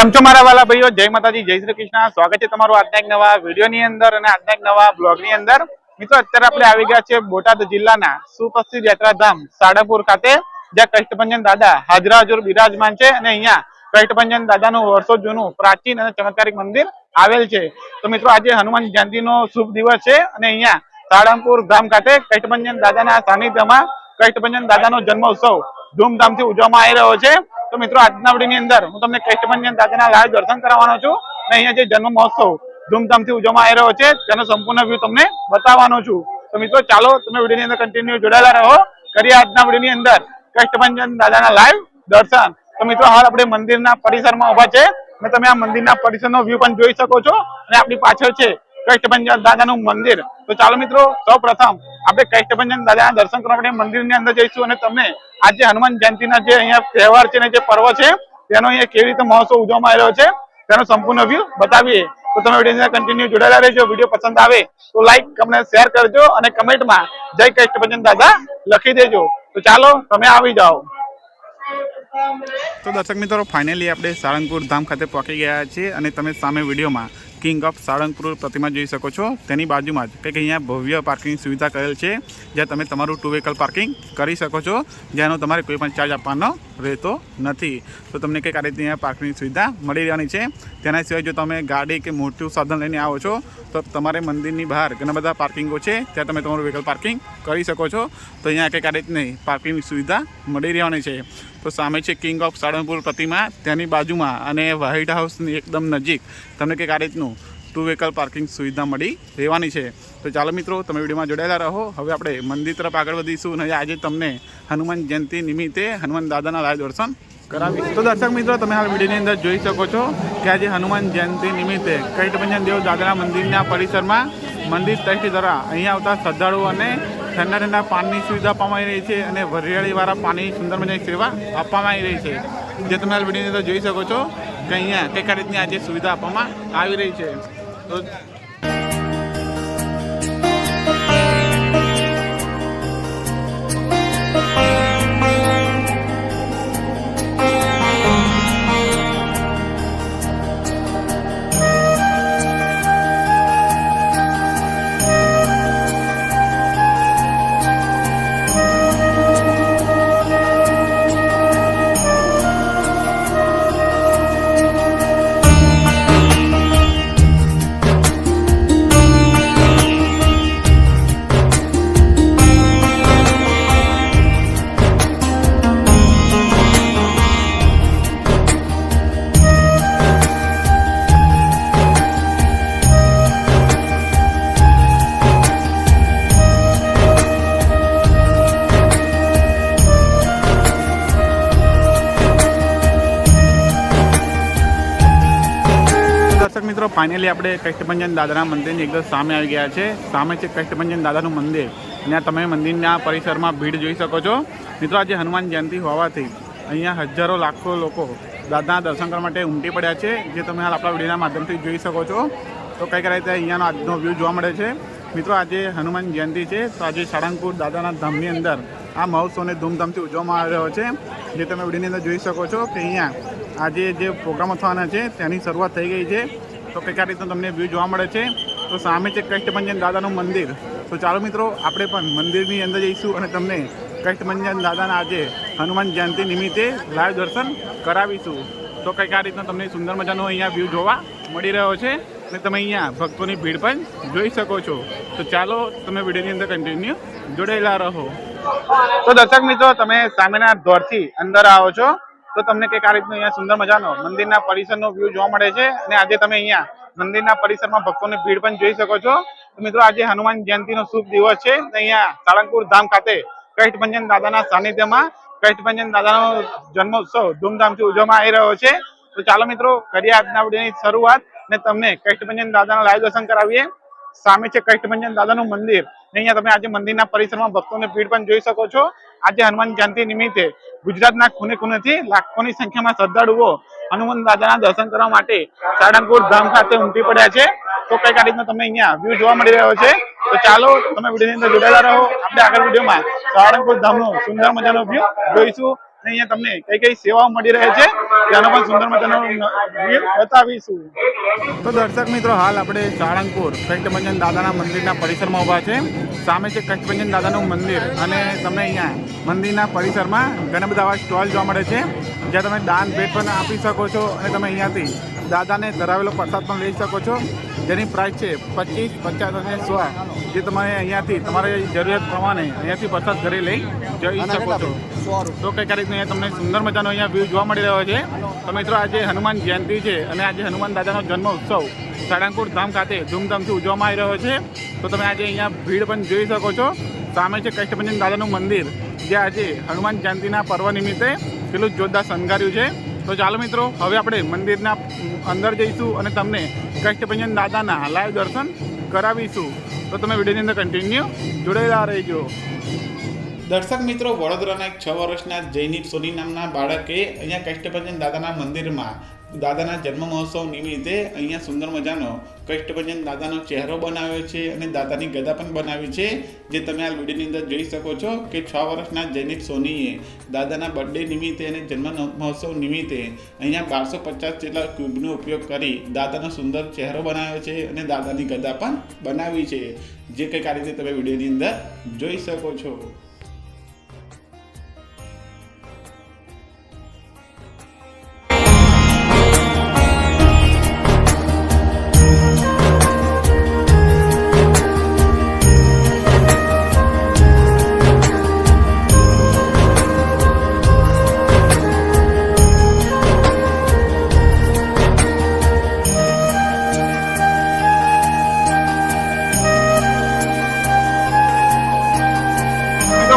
કેમ છો મારા વાલા ભાઈઓ? જય માતાજી, જય શ્રી કૃષ્ણ. સ્વાગત છે તમારું આજના એક નવા વિડીયોની અંદર અને આજના એક નવા બ્લોગની અંદર. મિત્રો, અત્યારે આપણે આવી ગયા છે બોટાદ જિલ્લાના સુપ્રસિદ્ધ યાત્રાધામ સાળંગપુર ખાતે, જ્યાં કષ્ટભંજન દાદા હાજરા હજુર બિરાજમાન છે અને અહીંયા કષ્ટભંજન દાદાનું વર્ષો જૂનું પ્રાચીન અને ચમત્કારિક મંદિર આવેલ છે. તો મિત્રો, આજે હનુમાન જયંતિનો શુભ દિવસ છે અને અહીંયા સાળંગપુર ધામ ખાતે કષ્ટભંજન દાદાના સાનિધ્યમાં કષ્ટભંજન દાદાનો જન્મોત્સવ ધૂમધામથી ઉજવવામાં આવી રહ્યો છે. તો મિત્રો, આજના વિડીયોની અંદર હું તમને કષ્ટભંજન દાદાના લાઈવ દર્શન કરાવવાનો છું અને અહીંયા જે જન્મ મહોત્સવ ધૂમધામથી ઉજવવામાં આવી રહ્યો છે તેનો સંપૂર્ણ વ્યૂ તમને બતાવવાનો છું. તો મિત્રો, ચાલો તમે વિડીયોની અંદર કન્ટિન્યુ જોડાયેલા રહો. કરીએ આજના વિડીયોની અંદર કષ્ટભંજન દાદાના લાઈવ દર્શન. તો મિત્રો, હાલ આપણે મંદિરના પરિસરમાં ઉભા છે અને તમે આ મંદિરના પરિસરનો વ્યૂ પણ જોઈ શકો છો અને આપણી પાછળ છે કષ્ટભંજન દાદાનું મંદિર. તો ચાલો મિત્રો, સૌ પ્રથમ આપણે કષ્ટભંજન દાદાના દર્શન કરવા માટે મંદિરની અંદર જઈશું અને તમને આજે હનુમાન જયંતિના જે અહીંયા તહેવાર છે ને જે પર્વ છે તેનો અહીંયા કેવી રીતે મહોત્સવ ઉજવવામાં આવી રહ્યો છે તેનો સંપૂર્ણ વ્યૂ બતાવીએ. તો તમે વિડીયો કન્ટિન્યુ જોડાયેલા રહેજો. વિડીયો પસંદ આવે તો લાઈક, કમેન્ટ, શેર કરજો અને કમેન્ટમાં જય કષ્ટભંજન દાદા લખી દેજો. તો ચાલો તમે આવી જાઓ. તો દર્શક મિત્રો, ફાઇનલી આપણે સાળંગપુર ધામ ખાતે પહોંચી ગયા છીએ અને તમે સામે વિડીયોમાં કિંગ ઓફ સાળંગપુર પ્રતિમા જોઈ શકો છો. તેની બાજુમાં જ કંઈક અહીંયા ભવ્ય પાર્કિંગ સુવિધા કરેલ છે, જ્યાં તમે તમારું 2 વ્હીકલ પાર્કિંગ કરી શકો છો, જેનો તમારે કોઈ પણ ચાર્જ આપવાનો રહેતો નથી. તો તમને કંઈક આ રીતની પાર્કિંગ સુવિધા મળી રહેવાની છે. તેના સિવાય જો તમે ગાડી કે મોટું સાધન લઈને આવો છો તો તમારે મંદિરની બહાર ઘણા બધા પાર્કિંગો છે, ત્યાં તમે તમારું વ્હીકલ પાર્કિંગ કરી શકો છો. તો અહીંયા કંઈક આ રીતની પાર્કિંગની સુવિધા મળી રહેવાની છે. તો સામે છે કિંગ ઓફ સાળંગપુર પ્રતિમા, તેની બાજુમાં અને વ્હાઇટ હાઉસની એકદમ નજીક તમને કંઈક આ રીતનું 2 વ્હીકલ પાર્કિંગ સુવિધા મળી રહેવાની છે. તો ચાલો મિત્રો, તમે વિડીયોમાં જોડાયેલા રહો. હવે આપણે મંદિર તરફ આગળ વધીશું અને આજે તમને હનુમાન જયંતિ નિમિત્તે હનુમાન દાદાના લાઈવ દર્શન કરાવીશ. તો દર્શક મિત્રો, તમે હાલ વિડીયોની અંદર જોઈ શકો છો કે આજે હનુમાન જયંતિ નિમિત્તે કષ્ટભંજન દેવ દાદાના મંદિરના પરિસરમાં મંદિર ટ્રસ્ટી દ્વારા અહીંયા આવતા શ્રદ્ધાળુઓને ઠંડા ઠંડા પાણીની સુવિધા આપવામાં આવી રહી છે અને વરિયાળીવાળા પાણીની સુંદર મજાની સેવા આપવામાં આવી રહી છે. જે તમે હાલ વિડીયોની અંદર જોઈ શકો છો કે અહીંયા કઈ રીતની આજે સુવિધા આપવામાં આવી રહી છે. તો મિત્રો, ફાઇનલી આપણે કષ્ટભંજન દાદાના મંદિરની એકદમ સામે આવી ગયા છે. સામે છે કષ્ટભંજન દાદાનું મંદિર અને તમે મંદિરના પરિસરમાં ભીડ જોઈ શકો છો. મિત્રો, આજે હનુમાન જયંતિ હોવાથી અહીંયા હજારો લાખો લોકો દાદાના દર્શન કરવા માટે ઉમટી પડ્યા છે, જે તમે હાલ આપણા વિડીયોના માધ્યમથી જોઈ શકો છો. તો કંઈક રીતે અહીંયાનો આજનો વ્યૂ જોવા મળે છે. મિત્રો, આજે હનુમાન જયંતિ છે, તો આજે સાળંગપુર દાદાના ધામની અંદર આ મહોત્સવને ધૂમધામથી ઉજવવામાં આવી રહ્યો છે. જે તમે વિડીયોની અંદર જોઈ શકો છો કે અહીંયા આજે જે પ્રોગ્રામો થવાના છે તેની શરૂઆત થઈ ગઈ છે. તો કંઈક આ રીતનું તમને વ્યૂ જોવા મળે છે. તો સામે છે કષ્ટભંજન દાદાનું મંદિર. તો ચાલો મિત્રો, આપણે પણ મંદિરની અંદર જઈશું અને તમને કષ્ટભંજન દાદાના આજે હનુમાન જયંતિ નિમિત્તે લાઈવ દર્શન કરાવીશું. તો કંઈક આ રીતનું તમને સુંદર મજાનો અહીંયા વ્યૂ જોવા મળી રહ્યો છે અને તમે અહીંયા ભક્તોની ભીડ પણ જોઈ શકો છો. તો ચાલો તમે વિડીયોની અંદર કન્ટિન્યુ જોડાયેલા રહો. તો દર્શક મિત્રો, તમે સામેના દ્વારથી અંદર આવો છો તો તમને કંઈક આ રીતનું અહીંયા સુંદર મજાનો મંદિરના પરિસરનો વ્યૂ જોવા મળે છે અને આજે તમે અહીંયા મંદિરના પરિસરમાં ભક્તોની ભીડ પણ જોઈ શકો છો. તો મિત્રો, આજે હનુમાન જયંતિનો શુભ દિવસ છે. અહીંયા સાળંગપુર ધામ ખાતે કષ્ટભંજન દાદાના સાનિધ્યમાં કષ્ટભંજન દાદાનો જન્મોત્સવ ધૂમધામથી ઉજવવામાં આવી રહ્યો છે. તો ચાલો મિત્રો, કરીએ આજના વિડીયોની શરૂઆત અને તમને કષ્ટભંજન દાદાના લાઈવ દર્શન કરાવીએ. સામે છે કષ્ટભંજન દાદાનું મંદિર. અહીંયા તમે આજે મંદિરના પરિસરમાં ભક્તોની ભીડ પણ જોઈ શકો છો. આજે હનુમાન જયંતિ નિમિત્તે ગુજરાતના ખૂણે ખૂણેથી લાખોની સંખ્યામાં શ્રદ્ધાળુઓ હનુમાન દાદાના દર્શન કરવા માટે સાળંગપુર ધામ ખાતે ઉમટી પડ્યા છે. તો કઈક આ રીતનો તમને અહીંયા વ્યૂ જોવા મળી રહ્યો છે. તો ચાલો તમે વિડીયોની અંદર જોડાયેલા રહો. આપણે આગળ વિડીયોમાં સાળંગપુર ધામનો સુંદર મજાનો વ્યૂ જોઈશું. અહીંયા તમને કઈ કઈ સેવાઓ મળી રહે છે ત્યાંનો પણ સુંદર મજાનો વ્યૂ બતાવીશું. તો દર્શક મિત્રો, હાલ આપણે સાળંગપુર કષ્ટભંજન દાદાના મંદિરના પરિસરમાં ઊભા છે. સામે છે કષ્ટભંજન દાદાનું મંદિર અને તમને અહીંયા મંદિરના પરિસરમાં ઘણા બધા આવા સ્ટોલ જોવા મળે છે, જ્યાં તમે દાન ભેટ પણ આપી શકો છો અને તમે અહીંયાથી દાદાને ધરાવેલો પ્રસાદ પણ લઈ શકો છો, જેની પ્રાઇસ છે 25, 50 અને 100, જે તમે અહીંયાથી તમારી જરૂરિયાત પ્રમાણે અહીંયાથી પ્રસાદ ઘરે લઈ જઈ શકો છો. તો કંઈક આ રીતનું અહીંયા તમને સુંદર મજાનો અહીંયા વ્યૂ જોવા મળી રહ્યો છે. તો મિત્રો, આજે હનુમાન જયંતિ છે અને આજે હનુમાન દાદાનો જન્મ ઉત્સવ સાળંગપુર ધામ ખાતે ધૂમધામથી ઉજવવામાં આવી રહ્યો છે. તો તમે આજે અહીંયા ભીડ પણ જોઈ શકો છો. સામે છે કષ્ટભંજન દાદાનું મંદિર, જ્યાં આજે હનુમાન જયંતિના પર્વ નિમિત્તે પેલું જોરદાર શણગાર્યું છે. તો ચાલો મિત્રો, હવે આપણે મંદિરના અંદર જઈશું અને તમને કષ્ટભંજન દાદાના લાઈવ દર્શન કરાવીશું. તો તમે વિડીયોની અંદર કન્ટિન્યુ જોડાયેલા રહેજો. દર્શક મિત્રો, વડોદરાના એક 6 વર્ષના જયનીત સોની નામના બાળકે અહીંયા કષ્ટભંજન દાદાના મંદિરમાં દાદાના જન્મ મહોત્સવ નિમિત્તે અહીંયા સુંદર મજાનો કષ્ટભંજન દાદાનો ચહેરો બનાવ્યો છે અને દાદાની ગદા પણ બનાવી છે, જે તમે આ વિડીયોની અંદર જોઈ શકો છો કે 6 વર્ષના જયનીત સોનીએ દાદાના બર્થડે નિમિત્તે અને જન્મ મહોત્સવ નિમિત્તે અહીંયા 1250 જેટલા ક્યુબનો ઉપયોગ કરી દાદાનો સુંદર ચહેરો બનાવ્યો છે અને દાદાની ગદા પણ બનાવી છે, જે કંઈક આ રીતે તમે વિડીયોની અંદર જોઈ શકો છો.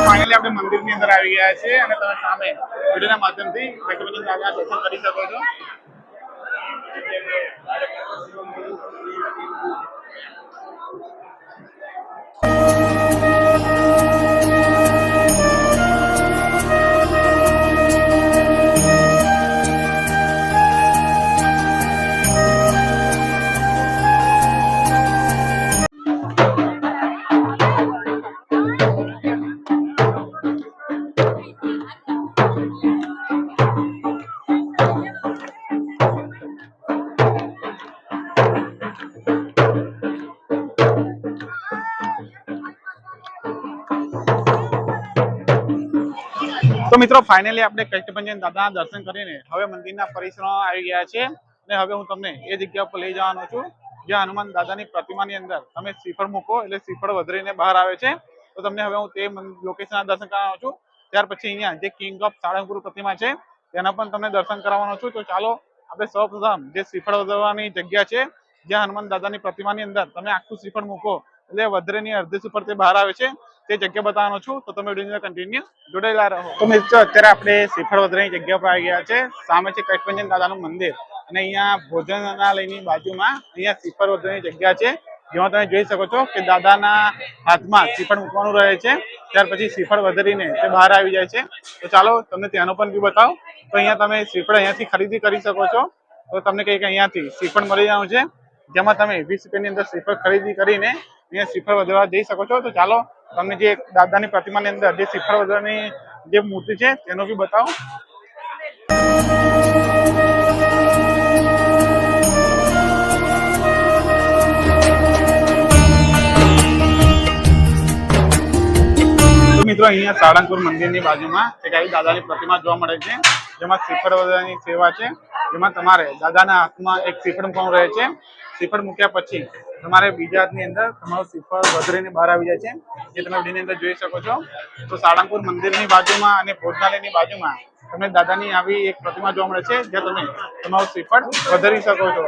ફાઇનલી આપણે મંદિરની અંદર આવી ગયા છે અને તમે સામે વિડીયોના માધ્યમથી કષ્ટભંજન દાદાના દર્શન કરી શકો છો. તો મિત્રો, ફાઇનલી આપણે કષ્ટભંજન દાદાના દર્શન કરીને હવે મંદિરના પરિસરમાં આવી ગયા છે અને હવે હું તમને એ જગ્યા પર લઈ જવાનો છું જ્યાં હનુમાન દાદાની પ્રતિમાની અંદર તમે શ્રીફળ મૂકો એટલે શ્રીફળ વધરીને બહાર આવે છે. તો તમને હવે હું તે લોકેશનના દર્શન કરાવવાનો છું. ત્યાર પછી અહીંયા જે કિંગ ઓફ સાળંગપુર પ્રતિમા છે તેના પણ તમને દર્શન કરાવવાનો છું. તો ચાલો આપણે સૌપ્રથમ જે શ્રીફળ વધરવાની જગ્યા છે, જ્યાં હનુમાન દાદાની પ્રતિમાની અંદર તમે આખું શ્રીફળ મૂકો એટલે વધરેની અડધી શ્રીફળ તે બહાર આવે છે, તે જગ્યા બતાવવાનો છું. તો તમે વિડીયોની અંદર કન્ટિન્યુ જોડાયેલા રહો. તો મિત્રો, અત્યારે આપણે શ્રીફળ વધરાની જગ્યા પર આવી ગયા છે. સામે છે કષ્ટભંજન દાદાનું મંદિર અને અહીંયા ભોજનાલયની બાજુમાં અહીંયા શ્રીફળ વધરાની જગ્યા છે, જેમાં તમે જોઈ શકો છો કે દાદાના હાથમાં શ્રીફળ મૂકવાનું રહે છે. ત્યાર પછી શ્રીફળ વધરીને તે બહાર આવી જાય છે. તો ચાલો તમને ત્યાંનો પણ વ્યૂ બતાવો. તો અહીંયા તમે શ્રીફળ અહીંયાથી ખરીદી કરી શકો છો. તો તમને કંઈક અહીંયાથી શ્રીફળ મળી જવાનું છે, જેમાં તમે 20 રૂપિયાની અંદર શ્રીફળ ખરીદી કરીને અહીંયા શ્રીફળ વધરવા જઈ શકો છો. તો ચાલો તમને જે દાદાની પ્રતિમાની અંદર જે શ્રીફળ વધરવાની જે મૂર્તિ છે તેનો બી બતાવો. મિત્રો, અહીંયા સાળંગપુર મંદિરની બાજુમાં એક આવી દાદાની પ્રતિમા જોવા મળે છે, જેમાં શ્રીફળ વધરવાની સેવા છે, જેમાં તમારે દાદાના હાથમાં એક શ્રીફળ મૂકવાનું રહે છે. શ્રીફળ મૂક્યા પછી તમારે બીજા હાથની અંદર તમારું શ્રીફળ વધરીને બહાર આવી જાય છે, જે તમે વિડીયોની અંદર જોઈ શકો છો. તો સાળંગપુર મંદિરની બાજુમાં અને ભોજનાલયની બાજુમાં તમને દાદાની આવી એક પ્રતિમા જોવા મળે છે, જ્યાં તમે તમારું શ્રીફળ વધરી શકો છો.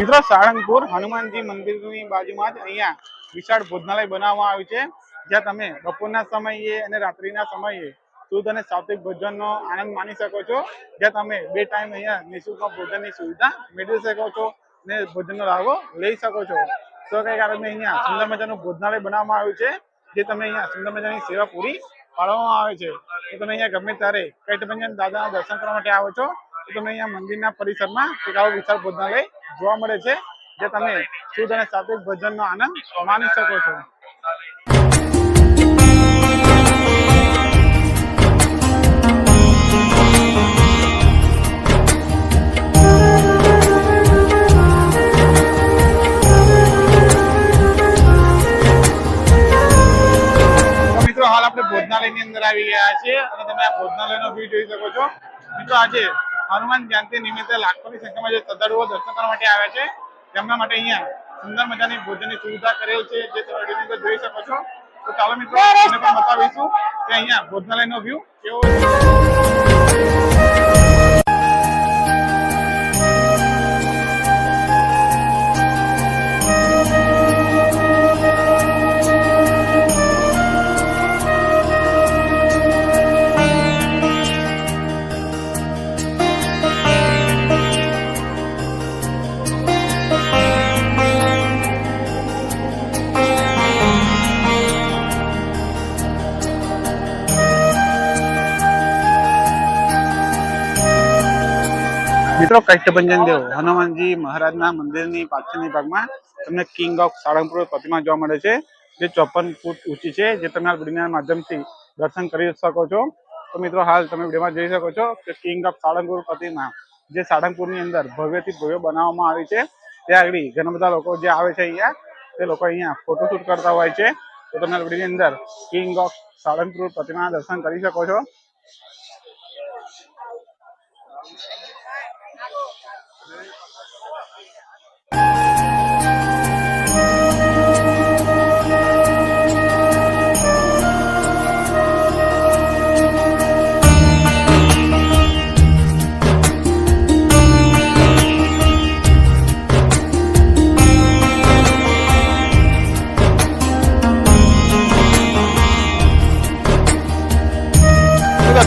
મિત્રો, સાળંગપુર હનુમાનજી મંદિરની બાજુમાં જ અહીંયા વિશાળ ભોજનાલય બનાવવામાં આવ્યું છે, જ્યાં તમે બપોરના સમયે અને રાત્રિના સમયે શુદ્ધ અને સાત્વિક ભોજનનો આનંદ માણી શકો છો, જ્યાં તમે 2 ટાઈમ અહીંયા નિઃશુલ્ક ભોજનની સુવિધા મેળવી શકો છો અને ભોજનનો લાભો લઈ શકો છો. તો કઈ કારણે અહીંયા સુંદર મજાનું ભોજનાલય બનાવવામાં આવ્યું છે, જે તમને અહીંયા સુંદર મજાની સેવા પૂરી ફાળવવામાં આવે છે. તો તમે અહીંયા ગમે ત્યારે કષ્ટભંજન દાદાના દર્શન કરવા માટે આવો છો તો તમે અહીંયા મંદિરના પરિસરમાં એક આવો વિશાળ ભોજનાલય જોવા મળે છે, જે તમે શુદ્ધ અને સાત્વિક ભોજનનો આનંદ માણી શકો છો. મિત્રો હાલ આપણે ભોજનાલયની અંદર આવી ગયા છીએ અને તમે આ ભોજનાલયનો વ્યૂ જોઈ શકો છો. મિત્રો આજે હનુમાન જયંતિ નિમિત્તે લાખોની સંખ્યામાં જે શ્રદ્ધાળુઓ દર્શન કરવા માટે આવ્યા છે તેમના માટે અહીંયા સુંદર મજાની ભોજનની સુવિધા કરેલ છે, જે તમે વિડીયોની અંદર જોઈ શકો છો. તો ચાલો મિત્રો તમને પણ બતાવીશું કે અહીંયા ભોજનાલયનો વ્યૂ કેવો છે. મિત્રો કષ્ટભંજન દેવ હનુમાનજી મહારાજના મંદિરની પાછળની ભાગમાં તમને કિંગ ઓફ સાળંગપુર પ્રતિમા જોવા મળે છે, જે 54 ફૂટ ઊંચી છે, જે તમે આ વિડીયોના માધ્યમથી દર્શન કરી શકો છો. તો મિત્રો હાલ તમે વિડીયોમાં જોઈ શકો છો કે કિંગ ઓફ સાળંગપુર પ્રતિમા જે સાળંગપુરની અંદર ભવ્યથી ભવ્ય બનાવવામાં આવી છે. ત્યાં આગળ ઘણા બધા લોકો જે આવે છે અહીંયા તે લોકો અહીંયા ફોટોશૂટ કરતા હોય છે. તો તમે આ વિડીયોની અંદર કિંગ ઓફ સાળંગપુર પ્રતિમાના દર્શન કરી શકો છો.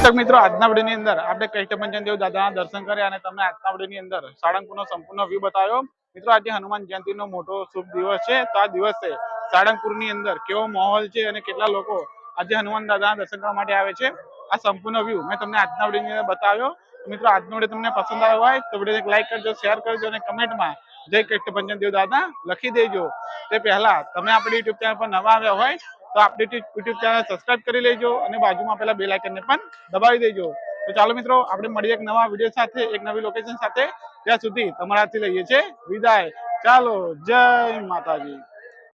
દર્શક મિત્રો આજના વિડીયોની અંદર આપણે કષ્ટભંજન દેવ દાદાના દર્શન કર્યા અને તમને આજના વિડીયોની અંદર સાળંગપુરનો સંપૂર્ણ વ્યૂ બતાવ્યો. મિત્રો આજે હનુમાન જયંતિનો મોટો શુભ દિવસ છે, તો આ દિવસે સાળંગપુરની અંદર કેવો માહોલ છે અને કેટલા લોકો આજે હનુમાન દાદાના દર્શન કરવા માટે આવે છે, આ સંપૂર્ણ વ્યૂ મેં તમને આજના વિડીયોની અંદર બતાવ્યો. મિત્રો આજનો વિડીયો તમને પસંદ આવ્યો હોય તો વિડીયોને લાઈક કરજો, શેર કરજો અને કમેન્ટમાં જય કષ્ટભંજન દેવ દાદા લખી દેજો. તે પહેલા તમે આપણી યુટ્યુબ ચેનલ પર નવા આવ્યા હોય તો આપણી યુટ્યુબ ચેનલ સબસ્ક્રાઇબ કરી લેજો અને બાજુમાં પેલા બેલ આઇકનને પણ દબાવી દેજો. તો ચાલો મિત્રો આપણે મળીએ એક નવા વિડીયો સાથે, એક નવી લોકેશન સાથે. ત્યાં સુધી તમારાથી લઈએ છીએ વિદાય. ચાલો, જય માતાજી.